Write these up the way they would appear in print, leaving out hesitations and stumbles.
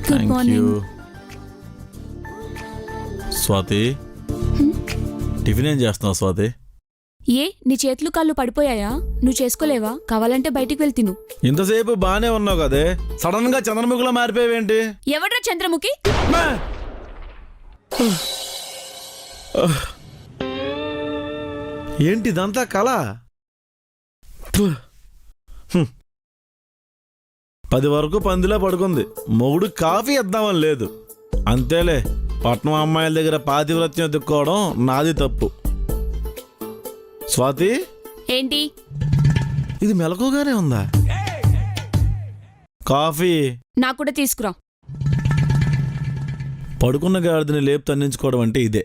Good morning. Swathi, tiffin ఏం చేస్తున్నావు స్వాతి? ఏ నీ చేతులు కాళ్ళు పడిపోయాయా? నువ్వు చేసుకోలేవా? కావాలంటే బయటికి వెళ్ళి తిను. ఇంతసేపు బానే ఉన్నావు కదే, సడన్ గా చంద్రముఖిలో మారిపోయావేంటి? ఎవడ్రా చంద్రముఖి? ఏంటి ఇదంతా కళ? 10 వరకు పందిలా పడుకుంది, మొగుడు కాఫీ ఇద్దామని లేదు. అంతేలే, పట్నం అమ్మాయిల దగ్గర పాతివ్రత్యం ఎత్తుక్కోవడం నాది తప్పు. స్వాతి, ఏంటి ఇది మెలకుగానే ఉందా? కాఫీ నాకు కూడా తీసుకురా. పడుకున్న గాడిదని లేపు తన్నించుకోవడం అంటే ఇదే.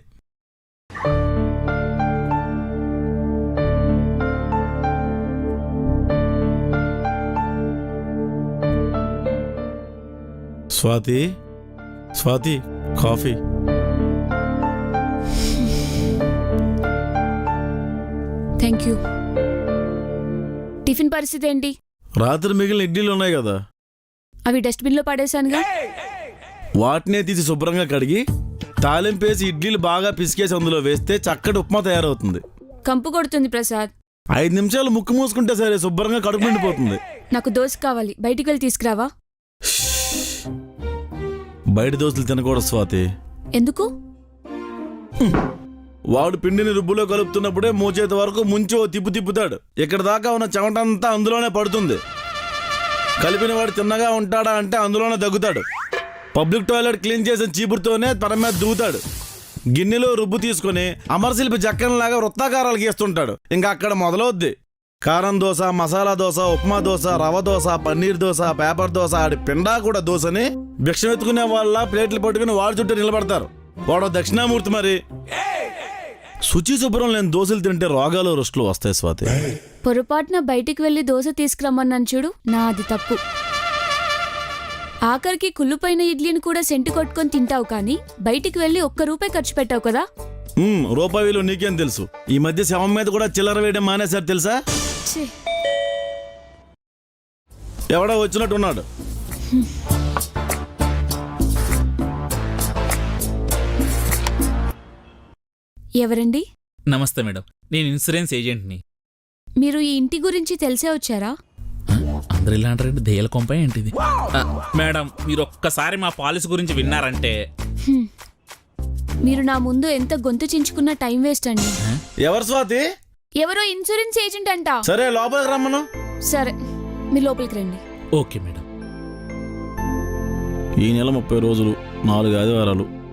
Swathi, Swathi, coffee. Thank you. Tiffin పరిస్థితి ఏంటి? రాత్రి మిగిలిన ఇడ్లీలు ఉన్నాయి కదా, అవి డస్ట్బిన్లో పడేశానుగా. వాటినే తీసి శుభ్రంగా కడిగి తాలింపేసి ఇడ్లీలు బాగా పిసికేసి అందులో వేస్తే చక్కటి ఉప్మా తయారవుతుంది. కంపు కొడుతుంది ప్రసాద్. 5 నిమిషాలు ముక్కు మూసుకుంటే సరే, శుభ్రంగా కడుపు నిండిపోతుంది. నాకు దోశ కావాలి, బయటికి వెళ్ళి తీసుకురావా? బయట దోశలు తినకూడదు స్వాతి. ఎందుకు? వాడు పిండిని రుబ్బులో కలుపుతున్నప్పుడే మోచేతి వరకు ముంచి ఓ తిప్పుతాడు. ఇక్కడ దాకా ఉన్న చెమటంతా అందులోనే పడుతుంది. కలిపిన వాడు తిన్నగా ఉంటాడా అంటే అందులోనే దగ్గుతాడు. పబ్లిక్ టాయిలెట్ క్లీన్ చేసిన చీపురుతోనే తన మీద దూతాడు. గిన్నెలో రుబ్బు తీసుకుని అమరశిల్పి జక్కనలాగా వృత్తాకారాలు గీస్తుంటాడు. ఇంకా అక్కడ మొదలవుద్ది కారం దోశ, మసాలా దోశ, ఉప్మా దోశ, రవ దోశ, పన్నీర్ దోశ, పేపర్ దోశ, ఆడి పిండా కూడా దోశని భిక్షం ఎత్తుకునే వాళ్ళ ప్లేట్లు పట్టుకుని వాడి చుట్టూ నిలబడతారు. వాడు దక్షిణామూర్తి. మరి శుచి శుభ్రం లేని దోశలు తింటే రోగాలు రుష్టులు వస్తాయి స్వాతి. పొరపాటున బయటికి వెళ్ళి దోశ తీసుకురమ్మన్నాను చూడు, నాది తప్పు. ఆఖరికి కుళ్ళుపైన ఇడ్లీని కూడా సెంటు కొట్టుకొని తింటావు, కానీ బయటికి వెళ్ళి ₹1 ఖర్చు పెట్టావు కదా. రూపాయి విలువ నీకేం తెలుసు? ఈ మధ్య శవం మీద కూడా చిల్లర వేయడం మానేశారు తెలుసా? ఎవడో వచ్చినట్టున్నాడు. ఎవరండి? నమస్తే మేడం, నేను ఇన్సూరెన్స్ ఏజెంట్ని. మీరు ఈ ఇంటి గురించి తెలిసే వచ్చారా? అందరు ఇలా అంటారంటే దెయ్యాల కొంప ఏంటిది? మేడం, మీరు ఒక్కసారి మా పాలసీ గురించి విన్నారంటే. మీరు నా ముందు ఎంత గొంతు చించుకున్న టైం వేస్ట్ అండి. ఎవరు స్వాతి? ఎవరో ఇన్సూరెన్స్ ఏజెంట్ అంట. సరే లోపలికి రమ్మను. సరే, మీ లోపలికి రండి. Okay madam. ఈ నెల 30 రోజులు, 4 ఆదివారాలు,